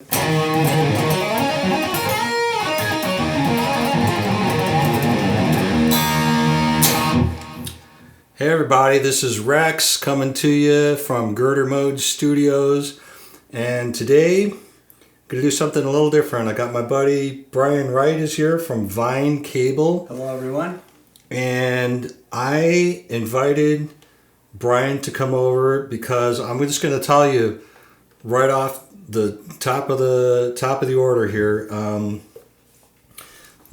Hey everybody, this is Rex coming to you from Girder Mode Studios, and today I'm going to do something a little different. I got my buddy Brian Wright is here from Vine Cable. Hello everyone. And I invited Brian to come over because I'm just going to tell you right off the top of the order here.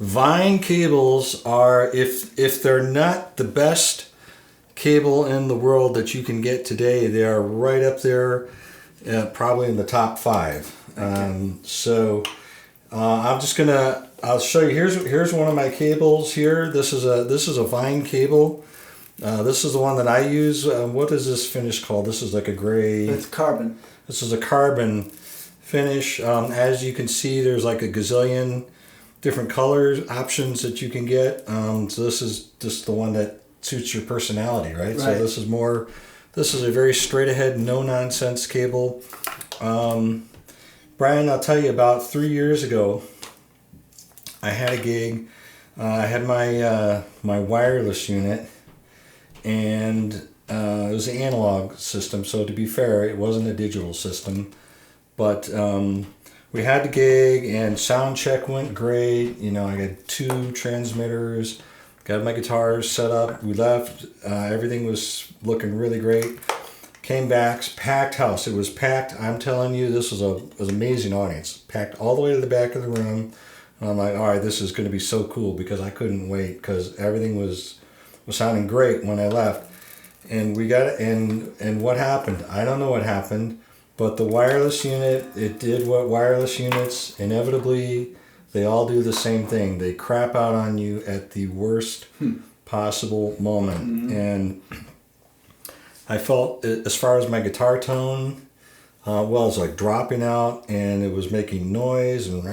Vine cables are, if they're not the best cable in the world that you can get today, they are right up there, probably in the top 5. I'm just gonna, I'll show you. Here's one of my cables here. This is a Vine cable. This is the one that I use. What is this finish called? This is like a gray. It's carbon. This is a carbon finish. As you can see, there's like a gazillion different colors options that you can get. So this is just the one that suits your personality, right? So this is a very straight ahead, no nonsense cable. Brian, I'll tell you, about 3 years ago, I had a gig. I had my wireless unit, and it was an analog system. So to be fair, it wasn't a digital system, but we had the gig, and sound check went great. You know, I got 2 transmitters. Got my guitars set up. We left. Everything was looking really great. Came back. Packed house. It was packed. I'm telling you, this was an amazing audience. Packed all the way to the back of the room. And I'm like, all right, this is going to be so cool, because I couldn't wait, because everything was sounding great when I left. And we got it. And what happened? I don't know what happened, but the wireless unit, it did what wireless units inevitably. They all do the same thing. They crap out on you at the worst possible moment. Mm-hmm. And I felt, as far as my guitar tone, it was like dropping out, and it was making noise and,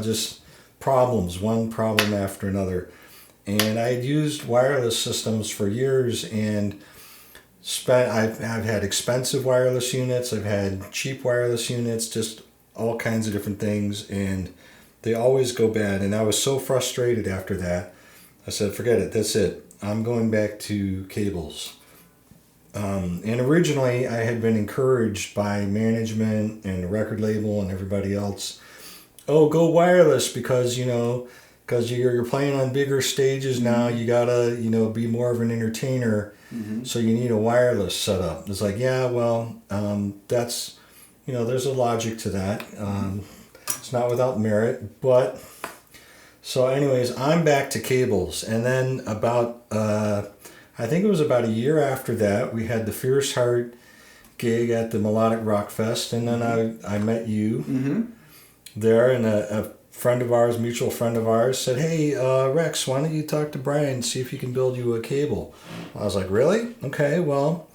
just problems, one problem after another. And I had used wireless systems for years, and I've had expensive wireless units. I've had cheap wireless units, just all kinds of different things, and they always go bad. And I was so frustrated after that. I said, forget it, that's it. I'm going back to cables. And originally I had been encouraged by management and the record label and everybody else. Oh, go wireless, because you're playing on bigger stages now. You gotta, be more of an entertainer. Mm-hmm. So you need a wireless setup. It's like, yeah, well, that's, there's a logic to that. It's not without merit, but so anyways, I'm back to cables. And then I think it was about a year after that, we had the Fierce Heart gig at the Melodic Rock Fest. And then I met you there, and a friend of ours, mutual friend of ours, said, hey, Rex, why don't you talk to Brian and see if he can build you a cable? I was like, really? Okay, well,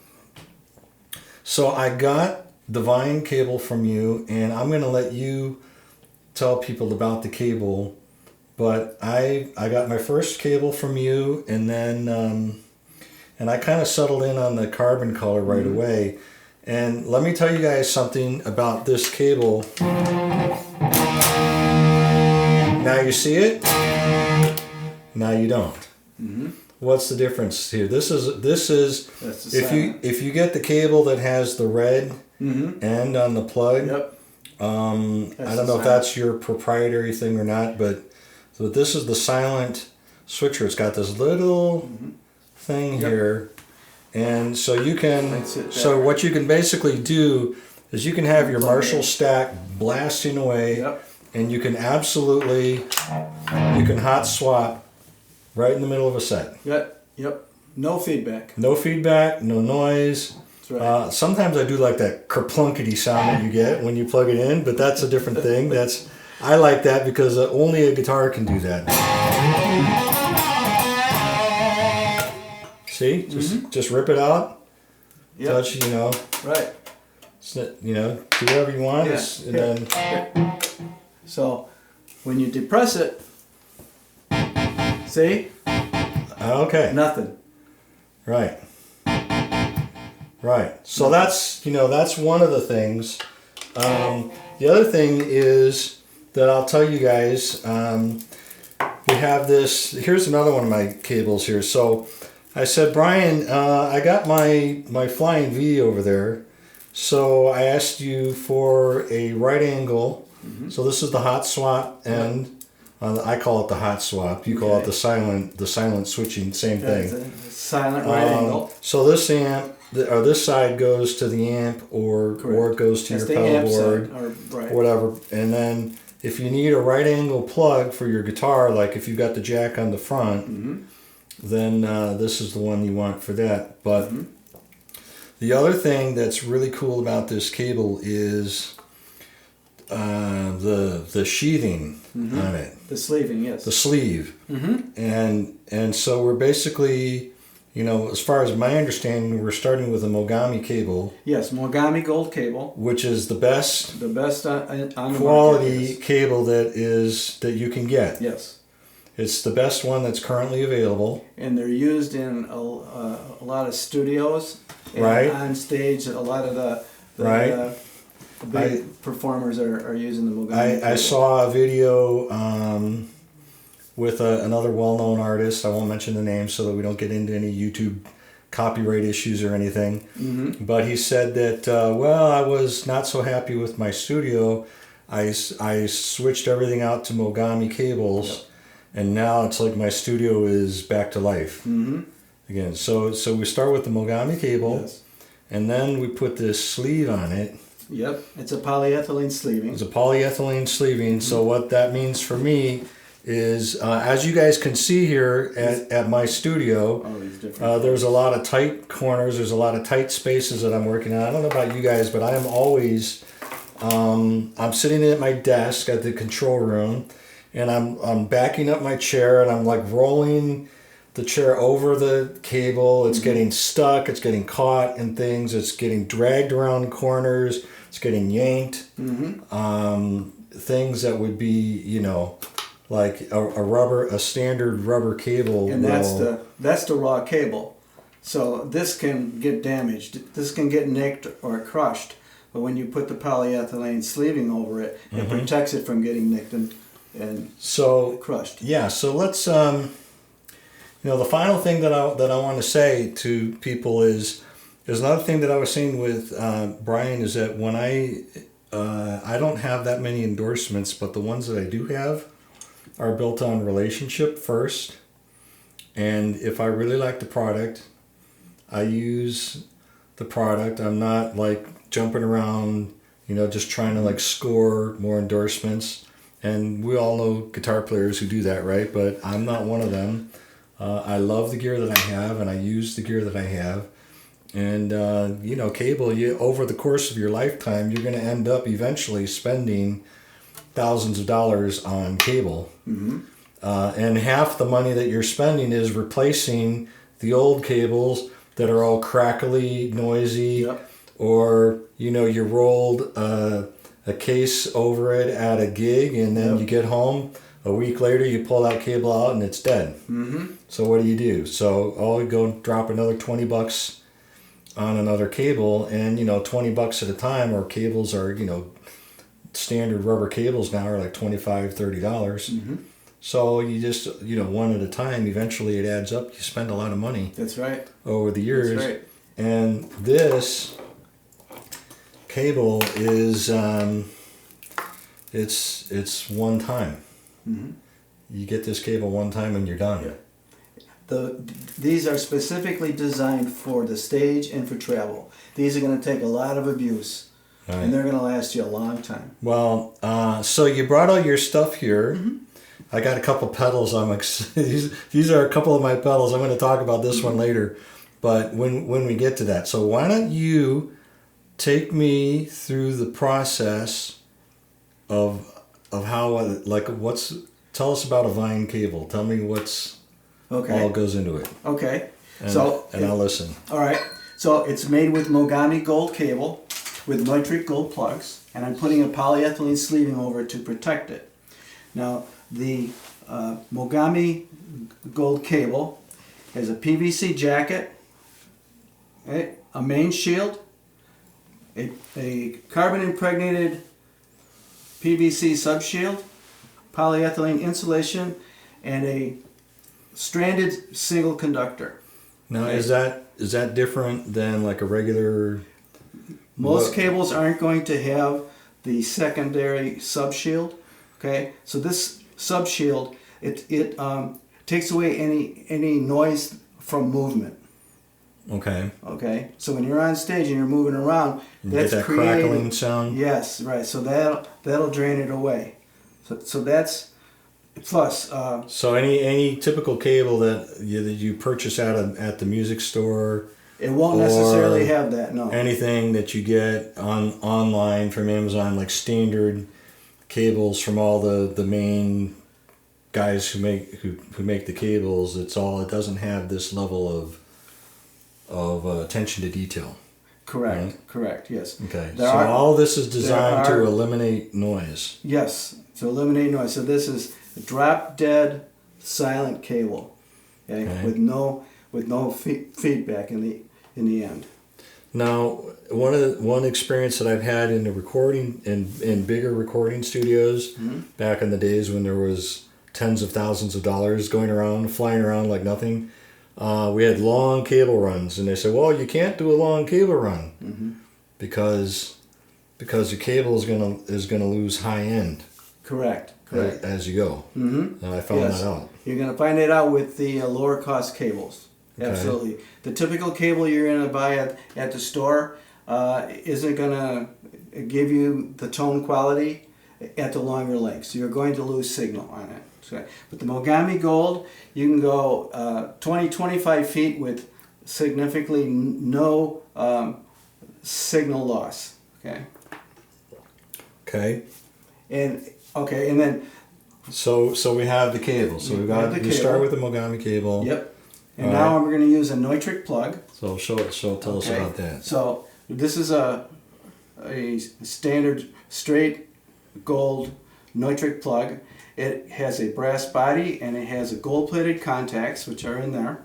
so I got the Vine cable from you, and I'm going to let you tell people about the cable. But I got my first cable from you, and then and I kind of settled in on the carbon color right away. And let me tell you guys something about this cable. Now you see it, now you don't. Mm-hmm. What's the difference here? This is if you get the cable that has the red end on the plug. Yep. I don't know if that's your proprietary thing or not, but so this is the silent switcher. It's got this little thing here, and so you can. So what you can basically do is you can have your Marshall stack blasting away, and you can hot swap right in the middle of a set. Yep. No feedback. No feedback, no noise. That's right. Sometimes I do like that kerplunkety sound that you get when you plug it in, but that's a different thing. I like that because only a guitar can do that. See? Just rip it out. Yep. Touch, Right. Do whatever you want. Yeah. And then. So when you depress it, see? Okay. Nothing. Right. So that's one of the things The other thing is that I'll tell you guys, we have this, here's another one of my cables here. So I said, Brian, I got my Flying V over there. So I asked you for a right angle. So this is the hot swap end. I call it the hot swap. You call it the silent switching, same thing. It's a silent right angle. So this amp, or this side goes to the amp, or it goes to your pedalboard, or whatever. And then if you need a right angle plug for your guitar, like if you've got the jack on the front, then this is the one you want for that. But the other thing that's really cool about this cable is the sheathing on it. The sleeving, yes. The sleeve. And so we're basically, you know, as far as my understanding, we're starting with a Mogami cable. Yes, Mogami gold cable. Which is the best on the quality market, yes. cable that you can get. Yes. It's the best one that's currently available. And they're used in a lot of studios. And right. on stage, a lot of the right. big performers are using the Mogami cable. I saw a video with another well-known artist. I won't mention the name so that we don't get into any YouTube copyright issues or anything. But he said that, well, I was not so happy with my studio. I switched everything out to Mogami cables. And now it's like my studio is back to life again. So we start with the Mogami cable, yes. And then we put this sleeve on it. Yep, it's a polyethylene sleeving. It's a polyethylene sleeving. So what that means for me is, as you guys can see here at my studio, there's a lot of tight corners. There's a lot of tight spaces that I'm working on. I don't know about you guys, but I am always, I'm sitting at my desk at the control room. And I'm backing up my chair, and I'm like rolling the chair over the cable. It's getting stuck. It's getting caught in things. It's getting dragged around corners. It's getting yanked. Things that would be, you know, like a standard rubber cable. And that's the raw cable. So this can get damaged. This can get nicked or crushed. But when you put the polyethylene sleeving over it, it protects it from getting nicked and so crushed. Yeah, so let's you know, the final thing that I want to say to people is there's another thing that I was saying with Brian is that when I don't have that many endorsements, but the ones that I do have are built on relationship first. And if I really like the product, I use the product. I'm not like jumping around, you know, just trying to like score more endorsements. And we all know guitar players who do that, right? But I'm not one of them. I love the gear that I have, and I use the gear that I have. And, you know, cable, over the course of your lifetime, you're going to end up eventually spending thousands of dollars on cable. And half the money that you're spending is replacing the old cables that are all crackly, noisy, or, you know, you rolled a case over it at a gig, and then you get home a week later, you pull that cable out and it's dead. So what do? So you go drop another $20 on another cable, and you know, $20 at a time, or cables are, you know, standard rubber cables now are like $25-$30. So you just, you know, one at a time, eventually it adds up. You spend a lot of money. That's right. Over the years. That's right. And this cable is it's one time. You get this cable one time and you're done. These are specifically designed for the stage and for travel. These are going to take a lot of abuse, and they're going to last you a long time. Well, so you brought all your stuff here. I got a couple pedals. These are a couple of my pedals. I'm going to talk about this one later, but when we get to that. So why don't you take me through the process of how, like, tell us about a Vine cable. Tell me what's all goes into it. Okay. And I'll listen. All right. So it's made with Mogami gold cable with nitric gold plugs, and I'm putting a polyethylene sleeving over it to protect it. Now, the Mogami gold cable has a PVC jacket, a main shield, a carbon impregnated PVC subshield, polyethylene insulation, and a stranded single conductor. Now, is that different than like a regular? Most cables aren't going to have the secondary subshield. Okay, so this subshield it takes away any noise from movement. Okay. Okay, so when you're on stage and you're moving around, You that's get that creating, crackling sound. Yes, right. So that'll drain it away. So that's plus. So any typical cable that you purchase at the music store, It won't or necessarily have that. No. anything that you get online from Amazon, like standard cables from all the main guys who make the cables, it doesn't have this level of attention to detail. Correct. Right? Correct. Yes. Okay. There So are- all this is designed there are- to eliminate noise. Yes. To eliminate noise. So this is a drop dead silent cable. Okay. Okay. With no feedback in the end. Now, one experience that I've had in the recording in bigger recording studios back in the days when there was tens of thousands of dollars flying around like nothing. We had long cable runs, and they said, "Well, you can't do a long cable run because your cable is gonna lose high end Correct. as you go." And I found Yes. that out. You're going to find it out with the lower cost cables. Okay. Absolutely. The typical cable you're going to buy at the store isn't going to give you the tone quality at the longer lengths. You're going to lose signal on it. So, but the Mogami Gold, you can go 20-25 feet with significantly no signal loss. Okay. Okay. And then So we have the cable. So We have the we start cable. with the Mogami cable. yep. And All now right. we're going to use a nitric plug. So tell us Okay. about that. So this is a standard straight gold nitric plug. It has a brass body and it has a gold-plated contacts, which are in there.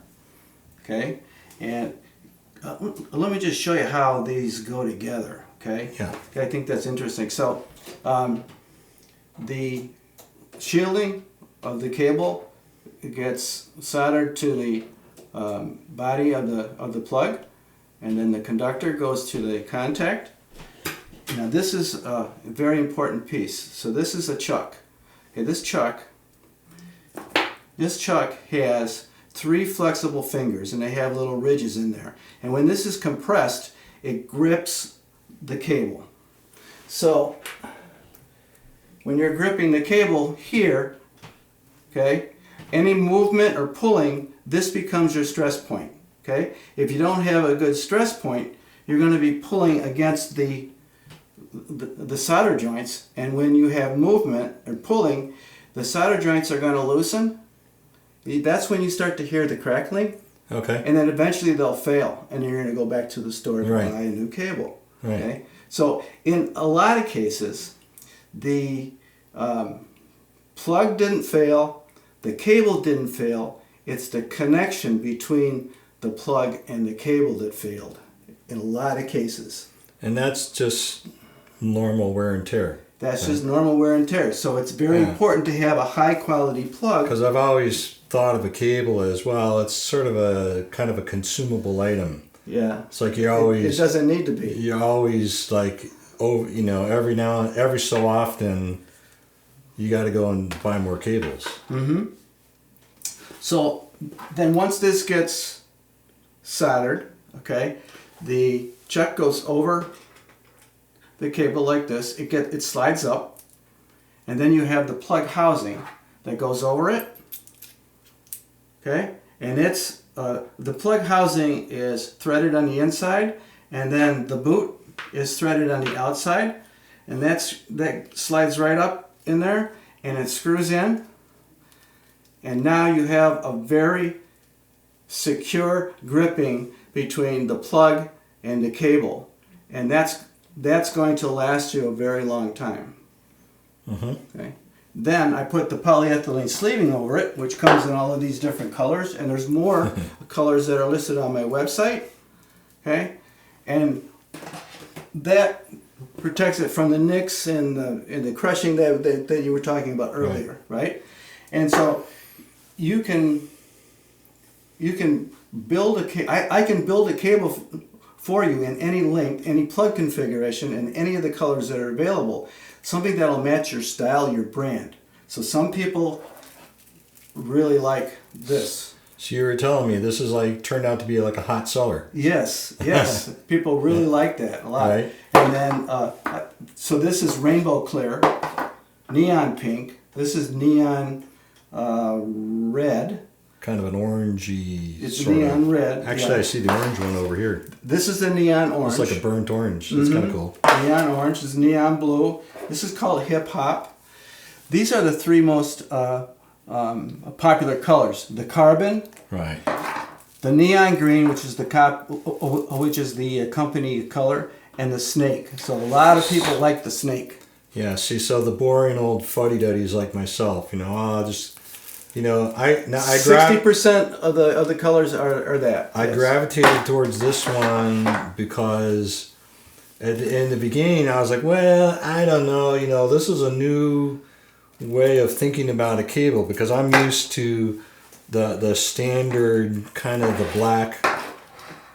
Okay, and let me just show you how these go together. Okay. Yeah. I think that's interesting. So the shielding of the cable gets soldered to the body of the plug, and then the conductor goes to the contact. Now this is a very important piece. So this is a chuck. Okay, this chuck has 3 flexible fingers, and they have little ridges in there. And when this is compressed, it grips the cable. So when you're gripping the cable here, okay, any movement or pulling, this becomes your stress point. Okay, if you don't have a good stress point, you're going to be pulling against the solder joints, and when you have movement or pulling, the solder joints are going to loosen. That's when you start to hear the crackling, Okay. and then eventually they'll fail, and you're going to go back to the store to Right. buy a new cable. Right. Okay, so in a lot of cases, the plug didn't fail, the cable didn't fail. It's the connection between the plug and the cable that failed in a lot of cases. And that's just normal wear and tear. That's just normal wear and tear. So it's very Yeah. important to have a high quality plug. Because I've always thought of a cable as well. It's sort of a kind of a consumable item. Yeah. It's like you It always doesn't need to be. you're always like every so often you got to go and buy more cables. So then once this gets soldered, okay, the chuck goes over the cable like this. It slides up, and then you have the plug housing that goes over it. Okay, and it's the plug housing is threaded on the inside, and then the boot is threaded on the outside, and that slides right up in there, and it screws in. And now you have a very secure gripping between the plug and the cable, and that's going to last you a very long time. Okay. Then I put the polyethylene sleeving over it, which comes in all of these different colors, and there's more colors that are listed on my website. Okay, and that protects it from the nicks and the crushing that you were talking about earlier, right? And so you can build I can build a cable for you in any length, any plug configuration, and any of the colors that are available. Something that'll match your style, your brand. So some people really like this. So you were telling me this is like turned out to be like a hot seller. Yes, yes. People really like that a lot. Right. And then, so this is rainbow clear, neon pink. This is neon red. Kind of an orangey. It's neon red. Actually, I see the orange one over here. This is the neon orange. It's like a burnt orange. That's kind of cool. Neon orange. This is neon blue. This is called hip hop. These are the three most popular colors: the carbon, Right. the neon green, which is the company color, and the snake. So a lot of people like the snake. Yeah. See, so the boring old fuddy-duddies like myself, I 60% of the colors are that. I yes. gravitated towards this one because in the beginning I was like, well, I don't know, this is a new way of thinking about a cable because I'm used to the standard kind of the black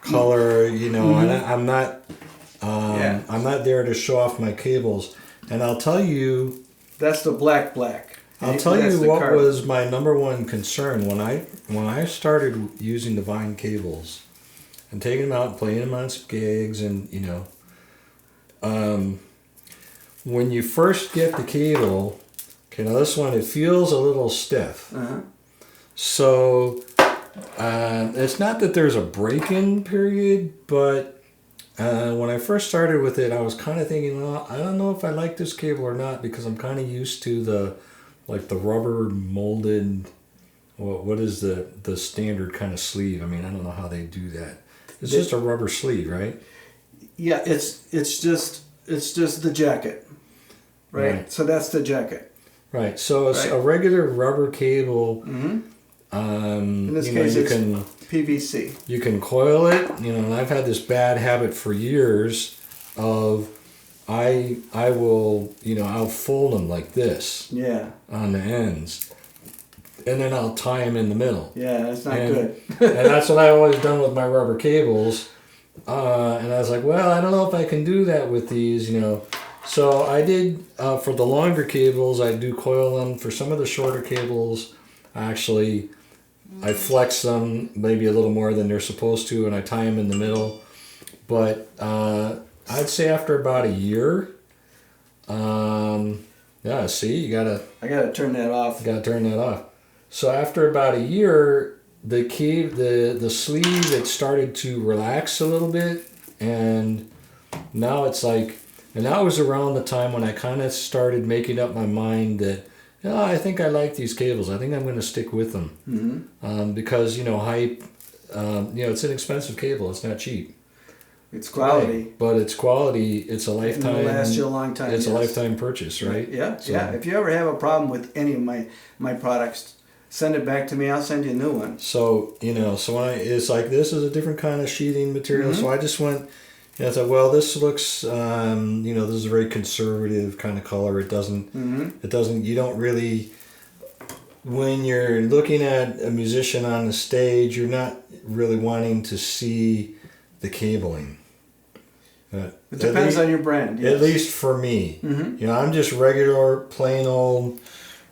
color, and I'm not I'm not there to show off my cables. And I'll tell you, that's the black. I'll tell you what was my number one concern when I started using the Vine cables and taking them out and playing them on some gigs and when you first get the cable, okay, now this one, it feels a little stiff. Uh-huh. So it's not that there's a break-in period, but when I first started with it, I was kind of thinking, well, I don't know if I like this cable or not because I'm kind of used to the rubber molded, what is the standard kind of sleeve? I mean, I don't know how they do that. It's just a rubber sleeve, right? Yeah, it's just the jacket, right? So that's the jacket. Right. So it's a regular rubber cable. Mm-hmm. In this case, it's PVC. You can coil it, and I've had this bad habit for years of I will, I'll fold them like this. Yeah. On the ends. And then I'll tie them in the middle. Yeah, that's not good. And that's what I always done with my rubber cables. And I was like, well, I don't know if I can do that with these, So I did, for the longer cables, I do coil them. For some of the shorter cables, I flex them maybe a little more than they're supposed to, and I tie them in the middle. But I'd say after about a year, see, I gotta turn that off. Gotta turn that off. So after about a year, the sleeve, it started to relax a little bit, and now it's like, and that was around the time when I kind of started making up my mind that, I think I like these cables. I think I'm going to stick with them. Mm-hmm. Because, hype, it's an expensive cable. It's not cheap. It's quality. Right. But it's quality. It's a lifetime. It'll last you a long time. It's a lifetime purchase, right? Yeah, So, yeah. If you ever have a problem with any of my products, send it back to me. I'll send you a new one. So, it's like this is a different kind of sheathing material. Mm-hmm. So I just went, I thought, well, this looks, this is a very conservative kind of color. It doesn't, you don't really, when you're looking at a musician on the stage, you're not really wanting to see the cabling. It depends on your brand. Yes. At least for me. Mm-hmm. I'm just regular, plain old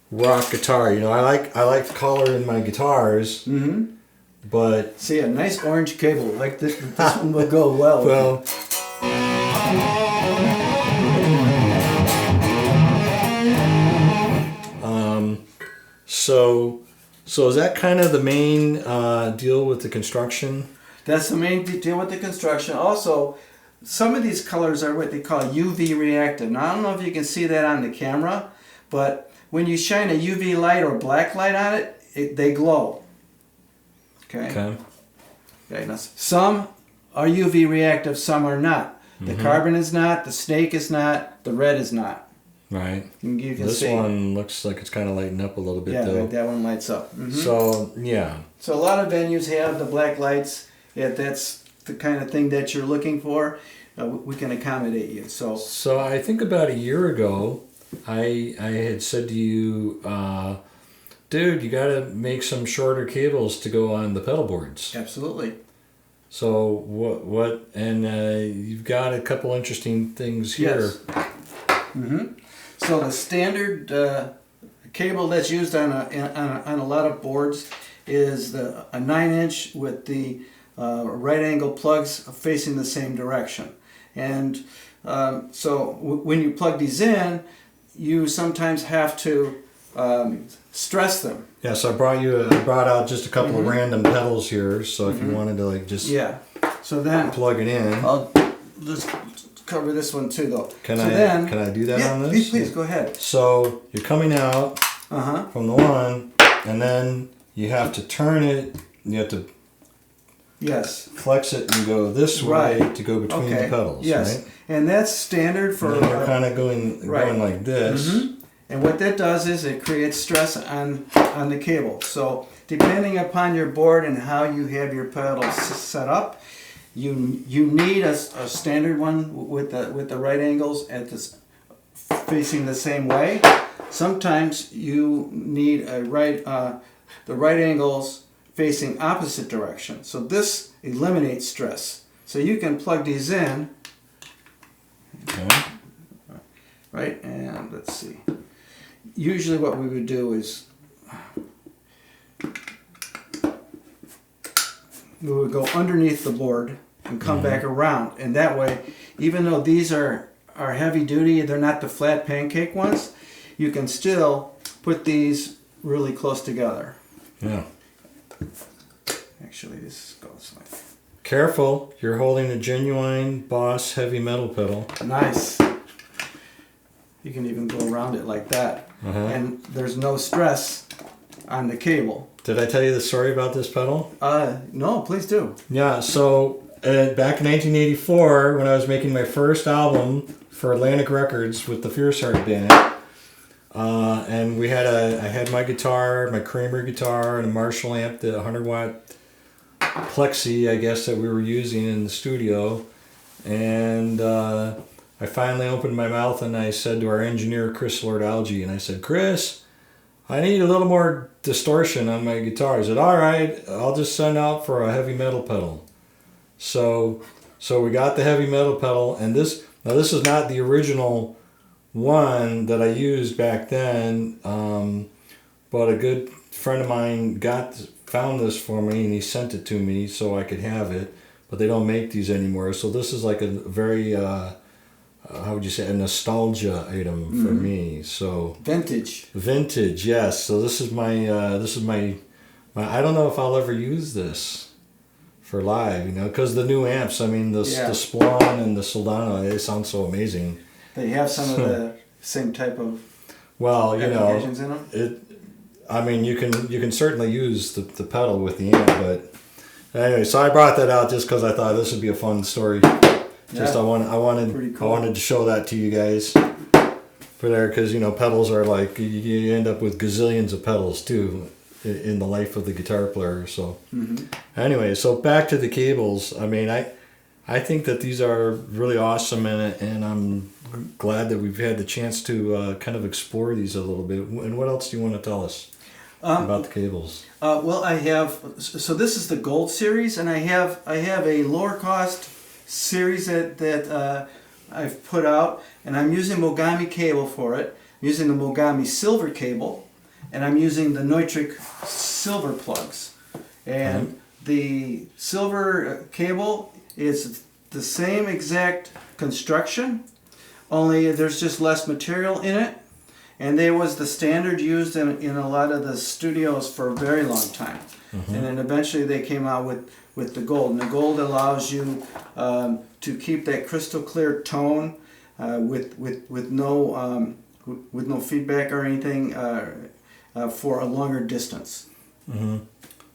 rock guitar. I like the color in my guitars. Mm-hmm. But see, a nice orange cable like this one will go well. Well, so is that kind of the main deal with the construction? That's the main deal with the construction. Also, some of these colors are what they call UV reactive. Now, I don't know if you can see that on the camera, but when you shine a UV light or black light on it, they glow. Okay. Now, some are UV reactive, some are not. The carbon is not, the snake is not, the red is not. Right. You can this see. one looks like it's kind of lighting up a little bit, though. Yeah, that one lights up. Mm-hmm. So, yeah. So a lot of venues have the black lights. Yeah, that's the kind of thing that you're looking for. we can accommodate you. So I think about a year ago, I had said to you, dude, you got to make some shorter cables to go on the pedal boards. Absolutely. So what? And you've got a couple interesting things here. Yes. So the standard cable that's used on a lot of boards is a 9-inch with the right angle plugs facing the same direction. And so when you plug these in, you sometimes have to stress them. Yeah, so I brought out just a couple of random pedals here. So if you wanted to like just so then plug it in, I'll just cover this one too, though. Can I do that on this? Please go ahead. So you're coming out from the one, and then you have to turn it. You have to flex it and go this way to go between the pedals. Yes, right? And that's standard for. And then you're kind of going like this. And what that does is it creates stress on the cable. So depending upon your board and how you have your pedals set up, you need a standard one with the right angles at this facing the same way. Sometimes you need the right angles facing opposite direction. So this eliminates stress. So you can plug these in. Okay. Right, and let's see. Usually what we would do is we would go underneath the board and come back around, and that way, even though these are heavy duty, they're not the flat pancake ones, you can still put these really close together. Yeah. Actually, this goes like. Careful, you're holding a genuine Boss heavy metal pedal. Nice. You can even go around it like that. And there's no stress on the cable. Did I tell you the story about this pedal? No, please do. Yeah, so back in 1984, when I was making my first album for Atlantic Records with the Fierce Heart Band, and I had my guitar, my Kramer guitar, and a Marshall amp, the 100-watt Plexi, I guess, that we were using in the studio. And I finally opened my mouth and I said to our engineer, Chris Lord-Alge, and I said, Chris, I need a little more distortion on my guitar. He said, all right, I'll just send out for a heavy metal pedal. So we got the heavy metal pedal, and this is not the original one that I used back then, but a good friend of mine found this for me and he sent it to me so I could have it, but they don't make these anymore. So this is like a very how would you say, a nostalgia item for me. So vintage, yes. So this is my I don't know if I'll ever use this for live, because the new amps, I mean the Splon and the Soldano, they sound so amazing. They have some of the same type of applications in them. I mean, you can certainly use the pedal with the amp, but anyway, so I brought that out just because I thought this would be a fun story. I wanted to show that to you guys for there, because pedals are like, you end up with gazillions of pedals too in the life of the guitar player. So anyway, so back to the cables. I mean, I think that these are really awesome, and I'm glad that we've had the chance to kind of explore these a little bit. And what else do you want to tell us about the cables? Well, I have. So this is the Gold series, and I have a lower cost series that I've put out, and I'm using Mogami cable for it. I'm using the Mogami silver cable, and I'm using the Neutrik silver plugs. And the silver cable is the same exact construction, only there's just less material in it. And there was the standard used in a lot of the studios for a very long time. And then eventually they came out with the gold. And the gold allows you to keep that crystal clear tone with no feedback or anything for a longer distance.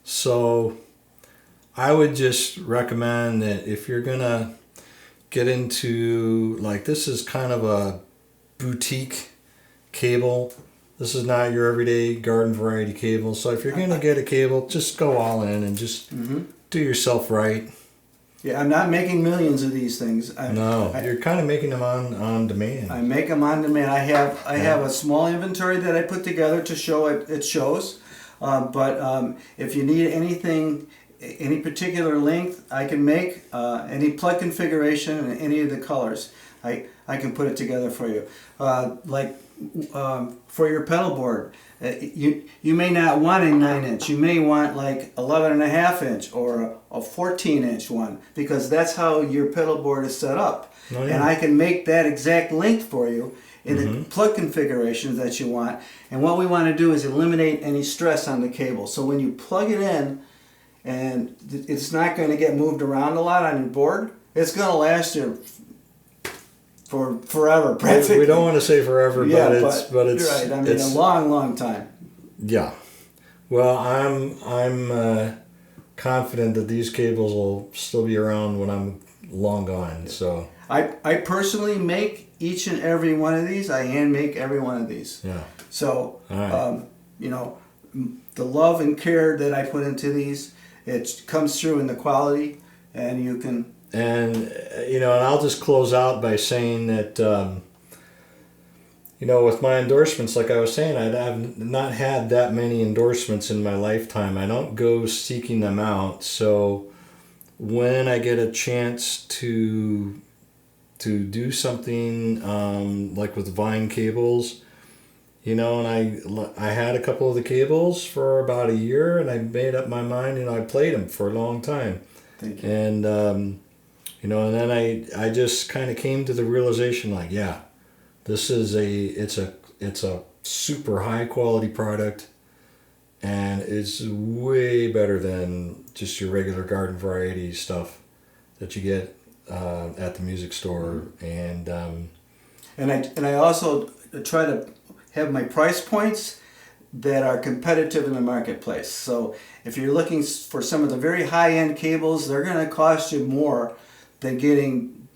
So I would just recommend that if you're gonna get into, like, this is kind of a boutique cable. This is not your everyday garden variety cable. So if you're gonna get a cable, just go all in and just do yourself right. Yeah, I'm not making millions of these things. You're kind of making them on demand. I make them on demand. I have a small inventory that I put together to show it shows. But if you need anything, any particular length, I can make any plug configuration and any of the colors. I can put it together for you. For your pedal board, you may not want a 9-inch. You may want like 11.5-inch or a 14-inch one, because that's how your pedal board is set up. Oh, yeah. And I can make that exact length for you in the plug configurations that you want. And what we want to do is eliminate any stress on the cable. So when you plug it in, and it's not going to get moved around a lot on your board, it's going to last you for forever, practically. We don't want to say forever, but it's you're right. I mean, a long time. Yeah. Well, I'm confident that these cables will still be around when I'm long gone. So I personally make each and every one of these. I hand make every one of these. yeah. So Right. the love and care that I put into these, it comes through in the quality, and you can. And and I'll just close out by saying that with my endorsements, like I was saying, I've not had that many endorsements in my lifetime. I don't go seeking them out. So when I get a chance to do something like with Vine cables, and I had a couple of the cables for about a year, and I made up my mind. I played them for a long time. Thank you. And and then I just kind of came to the realization, like, yeah, this is it's a super high quality product, and it's way better than just your regular garden variety stuff that you get at the music store. And I also try to have my price points that are competitive in the marketplace. So if you're looking for some of the very high-end cables, they're going to cost you more than getting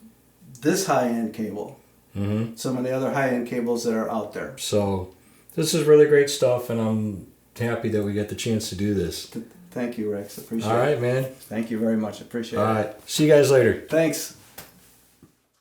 this high-end cable. Mm-hmm. Some of the other high-end cables that are out there. So this is really great stuff, and I'm happy that we get the chance to do this. Thank you, Rex. Appreciate it. All right, man. Thank you very much. Appreciate it. All right. See you guys later. Thanks.